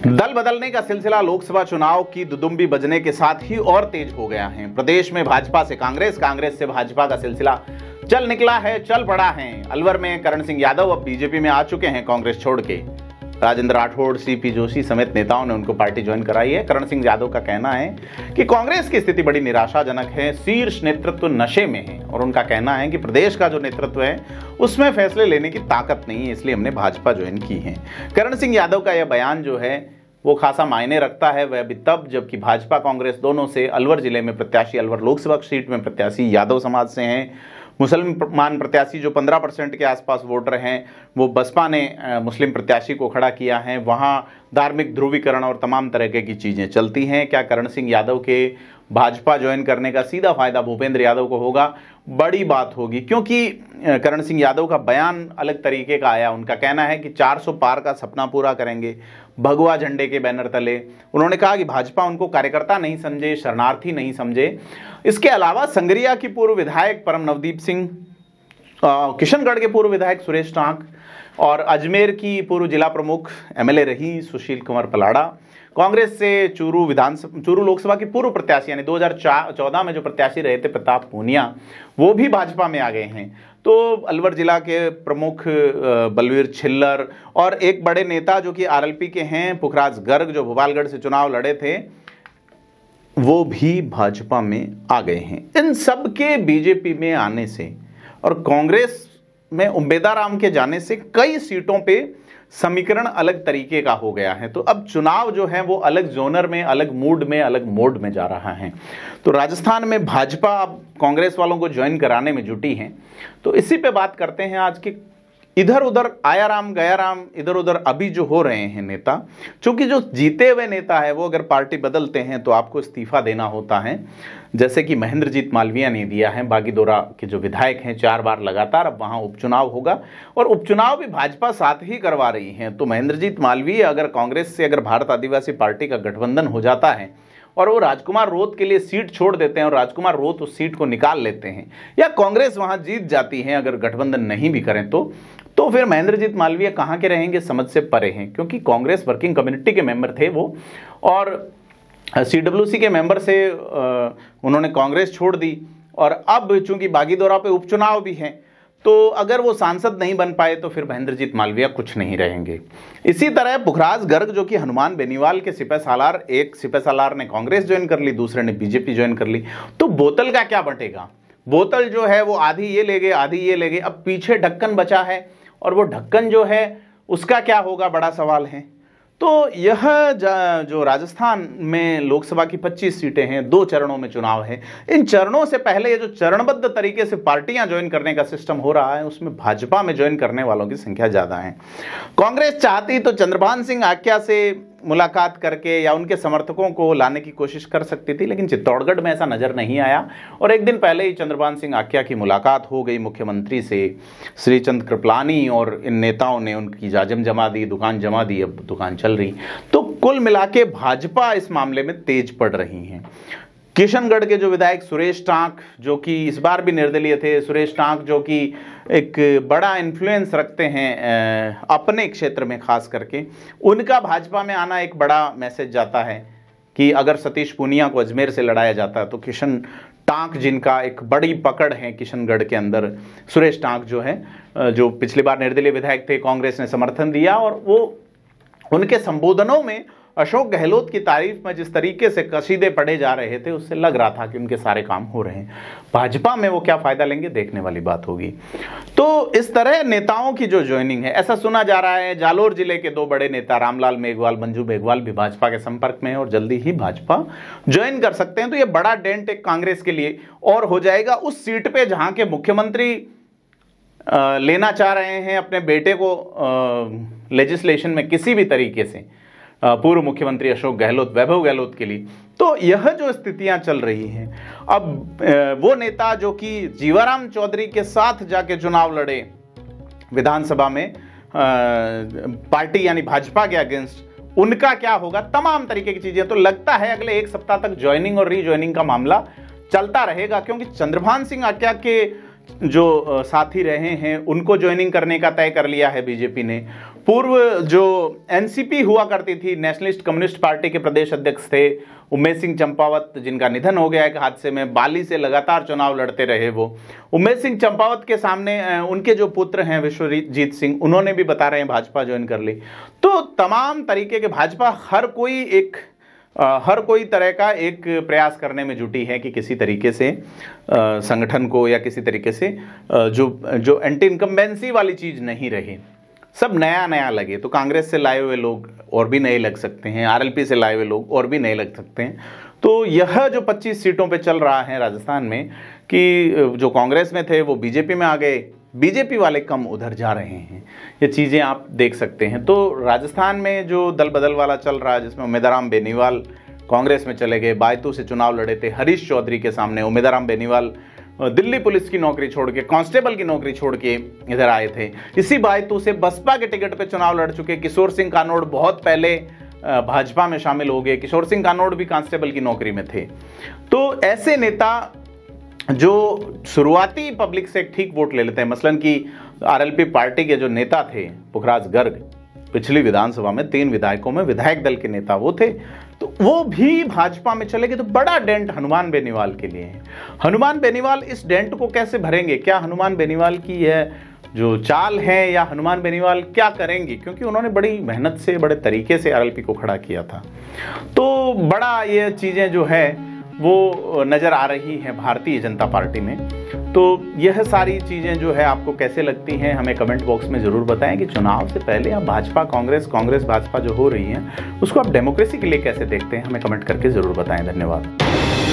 दल बदलने का सिलसिला लोकसभा चुनाव की दुदुम्बी बजने के साथ ही और तेज हो गया है। प्रदेश में भाजपा से कांग्रेस, कांग्रेस से भाजपा का सिलसिला चल निकला है, चल पड़ा है। अलवर में करण सिंह यादव अब बीजेपी में आ चुके हैं कांग्रेस छोड़ के। राजेंद्र राठौड़, सीपी जोशी समेत नेताओं ने उनको पार्टी ज्वाइन कराई है। करण सिंह यादव का कहना है कि कांग्रेस की स्थिति बड़ी निराशाजनक है, शीर्ष नेतृत्व नशे में है और उनका कहना है कि प्रदेश का जो नेतृत्व है उसमें फैसले लेने की ताकत नहीं है, इसलिए हमने भाजपा ज्वाइन की है। करण सिंह यादव का यह बयान जो है वो खासा मायने रखता है, वह भी तब जबकि भाजपा कांग्रेस दोनों से अलवर जिले में प्रत्याशी, अलवर लोकसभा सीट में प्रत्याशी यादव समाज से हैं। मुसलमान प्रत्याशी जो 15% के आसपास वोटर हैं, वो बसपा ने मुस्लिम प्रत्याशी को खड़ा किया है। वहाँ धार्मिक ध्रुवीकरण और तमाम तरह की चीज़ें चलती हैं। क्या करण सिंह यादव के भाजपा ज्वाइन करने का सीधा फायदा भूपेंद्र यादव को होगा? बड़ी बात होगी, क्योंकि करण सिंह यादव का बयान अलग तरीके का आया। उनका कहना है कि 400 पार का सपना पूरा करेंगे भगवा झंडे के बैनर तले। उन्होंने कहा कि भाजपा उनको कार्यकर्ता नहीं समझे, शरणार्थी नहीं समझे। इसके अलावा संगरिया की पूर्व विधायक परम नवदीप सिंह, किशनगढ़ के पूर्व विधायक सुरेश टांक और अजमेर की पूर्व जिला प्रमुख एमएलए रही सुशील कुमार पलाड़ा, कांग्रेस से चूरू लोकसभा की पूर्व प्रत्याशी यानी 2014 में जो प्रत्याशी रहे थे प्रताप पूनिया, वो भी भाजपा में आ गए हैं। तो अलवर जिला के प्रमुख बलवीर छिल्लर और एक बड़े नेता जो कि आरएलपी के हैं पुखराज गर्ग, जो भोपालगढ़ से चुनाव लड़े थे, वो भी भाजपा में आ गए हैं। इन सब के बीजेपी में आने से और कांग्रेस में उम्बेदाराम के जाने से कई सीटों पे समीकरण अलग तरीके का हो गया है। तो अब चुनाव जो है वो अलग जोनर में, अलग मूड में, अलग मोड में जा रहा है। तो राजस्थान में भाजपा अब कांग्रेस वालों को ज्वाइन कराने में जुटी है। तो इसी पे बात करते हैं आज की। इधर उधर आया राम गया राम, इधर उधर अभी जो हो रहे हैं नेता, चूंकि जो जीते हुए नेता है वो अगर पार्टी बदलते हैं तो आपको इस्तीफा देना होता है, जैसे कि महेंद्रजीत मालवीया ने दिया है। बागीदोरा के जो विधायक हैं 4 बार लगातार, अब वहां उपचुनाव होगा और उपचुनाव भी भाजपा साथ ही करवा रही है। तो महेंद्रजीत मालवीया अगर कांग्रेस से अगर भारत आदिवासी पार्टी का गठबंधन हो जाता है और वो राजकुमार रोत के लिए सीट छोड़ देते हैं और राजकुमार रोत उस सीट को निकाल लेते हैं, या कांग्रेस वहां जीत जाती है अगर गठबंधन नहीं भी करें तो फिर महेंद्रजीत मालवीया कहां के रहेंगे, समझ से परे हैं। क्योंकि कांग्रेस वर्किंग कम्युनिटी के मेंबर थे वो, और सीडब्ल्यूसी के मेंबर से उन्होंने कांग्रेस छोड़ दी और अब चूंकि बागीदोरा पे उपचुनाव भी है, तो अगर वो सांसद नहीं बन पाए तो फिर महेंद्रजीत मालवीया कुछ नहीं रहेंगे। इसी तरह पुखराज गर्ग जो कि हनुमान बेनीवाल के सिपह सालार, एक सिपह सालार ने कांग्रेस ज्वाइन कर ली, दूसरे ने बीजेपी ज्वाइन कर ली। तो बोतल का क्या बटेगा? बोतल जो है वो आधी ये ले गए, आधी ये ले गए। अब पीछे ढक्कन बचा है और वो ढक्कन जो है उसका क्या होगा, बड़ा सवाल है। तो यह जो राजस्थान में लोकसभा की 25 सीटें हैं, 2 चरणों में चुनाव है। इन चरणों से पहले ये जो चरणबद्ध तरीके से पार्टियां ज्वाइन करने का सिस्टम हो रहा है, उसमें भाजपा में ज्वाइन करने वालों की संख्या ज्यादा है। कांग्रेस चाहती तो चंद्रभान सिंह आक्या से मुलाकात करके या उनके समर्थकों को लाने की कोशिश कर सकती थी, लेकिन चित्तौड़गढ़ में ऐसा नजर नहीं आया। और एक दिन पहले ही चंद्रभान सिंह आक्या की मुलाकात हो गई मुख्यमंत्री से। श्रीचंद कृपलानी और इन नेताओं ने उनकी जाजम जमा दी, दुकान जमा दी, अब दुकान चल रही। तो कुल मिला के भाजपा इस मामले में तेज पड़ रही है। किशनगढ़ के जो विधायक सुरेश टांक, जो कि इस बार भी निर्दलीय थे, सुरेश टांक जो कि एक बड़ा इन्फ्लुएंस रखते हैं अपने क्षेत्र में खास करके, उनका भाजपा में आना एक बड़ा मैसेज जाता है कि अगर सतीश पूनिया को अजमेर से लड़ाया जाता है तो किशन टांक, जिनका एक बड़ी पकड़ है किशनगढ़ के अंदर, सुरेश टांक जो है, जो पिछली बार निर्दलीय विधायक थे, कांग्रेस ने समर्थन दिया और वो उनके संबोधनों में अशोक गहलोत की तारीफ में जिस तरीके से कसीदे पढ़े जा रहे थे, उससे लग रहा था कि उनके सारे काम हो रहे हैं। भाजपा में वो क्या फायदा लेंगे, देखने वाली बात होगी। तो इस तरह नेताओं की जो ज्वाइनिंग है, ऐसा सुना जा रहा है जालोर जिले के 2 बड़े नेता रामलाल मेघवाल, मंजू मेघवाल भी भाजपा के संपर्क में है और जल्दी ही भाजपा ज्वाइन कर सकते हैं। तो ये बड़ा डेंट एक कांग्रेस के लिए और हो जाएगा उस सीट पे जहां के मुख्यमंत्री लेना चाह रहे हैं अपने बेटे को लेजिस्लेशन में किसी भी तरीके से, पूर्व मुख्यमंत्री अशोक गहलोत, वैभव गहलोत के लिए। तो यह जो स्थितियां चल रही हैं, अब वो नेता जो कि जीवाराम चौधरी के साथ जाके चुनाव लड़े विधानसभा में पार्टी यानी भाजपा के अगेंस्ट, उनका क्या होगा, तमाम तरीके की चीजें। तो लगता है अगले 1 सप्ताह तक ज्वाइनिंग और रीज्वाइनिंग का मामला चलता रहेगा, क्योंकि चंद्रभान सिंह आक्या के जो साथी रहे हैं उनको ज्वाइनिंग करने का तय कर लिया है बीजेपी ने। पूर्व जो एनसीपी हुआ करती थी, नेशनलिस्ट कम्युनिस्ट पार्टी के प्रदेश अध्यक्ष थे उमेश सिंह चंपावत, जिनका निधन हो गया एक हादसे में, बाली से लगातार चुनाव लड़ते रहे वो। उमेश सिंह चंपावत के सामने उनके जो पुत्र हैं विश्वजीत सिंह, उन्होंने भी बता रहे हैं भाजपा ज्वाइन कर ली। तो तमाम तरीके के भाजपा हर कोई तरह का एक प्रयास करने में जुटी है कि किसी तरीके से संगठन को या किसी तरीके से जो एंटी इनकम्बेंसी वाली चीज़ नहीं रही, सब नया नया लगे। तो कांग्रेस से लाए हुए लोग और भी नए लग सकते हैं, आरएलपी से लाए हुए लोग और भी नए लग सकते हैं। तो यह जो 25 सीटों पे चल रहा है राजस्थान में कि जो कांग्रेस में थे वो बीजेपी में आ गए, बीजेपी वाले कम उधर जा रहे हैं, ये चीज़ें आप देख सकते हैं। तो राजस्थान में जो दल बदल वाला चल रहा है, जिसमें उम्मीदराम बेनीवाल कांग्रेस में चले गए, बायतू से चुनाव लड़े थे हरीश चौधरी के सामने, उम्मीदराम बेनीवाल दिल्ली पुलिस की नौकरी छोड़ के, कांस्टेबल की नौकरी छोड़ के इधर आए थे। इसी बायतू से बसपा के टिकट पे चुनाव लड़ चुके किशोर सिंह कानोड़ बहुत पहले भाजपा में शामिल हो गए। किशोर सिंह कानोड़ भी कांस्टेबल की नौकरी में थे। तो ऐसे नेता जो शुरुआती पब्लिक से ठीक वोट ले लेते हैं, मसलन कि आरएलपी पार्टी के जो नेता थे पुखराज गर्ग, पिछली विधानसभा में 3 विधायकों में विधायक दल के नेता वो थे, तो वो भी भाजपा में चले गए। तो बड़ा डेंट हनुमान बेनीवाल के लिए है। हनुमान बेनीवाल इस डेंट को कैसे भरेंगे? क्या हनुमान बेनीवाल की यह जो चाल है या हनुमान बेनीवाल क्या करेंगे? क्योंकि उन्होंने बड़ी मेहनत से, बड़े तरीके से आरएलपी को खड़ा किया था। तो बड़ा ये चीज़ें जो है वो नज़र आ रही हैं भारतीय जनता पार्टी में। तो यह सारी चीज़ें जो है आपको कैसे लगती हैं, हमें कमेंट बॉक्स में ज़रूर बताएं कि चुनाव से पहले आप भाजपा कांग्रेस भाजपा जो हो रही हैं उसको आप डेमोक्रेसी के लिए कैसे देखते हैं, हमें कमेंट करके ज़रूर बताएं। धन्यवाद।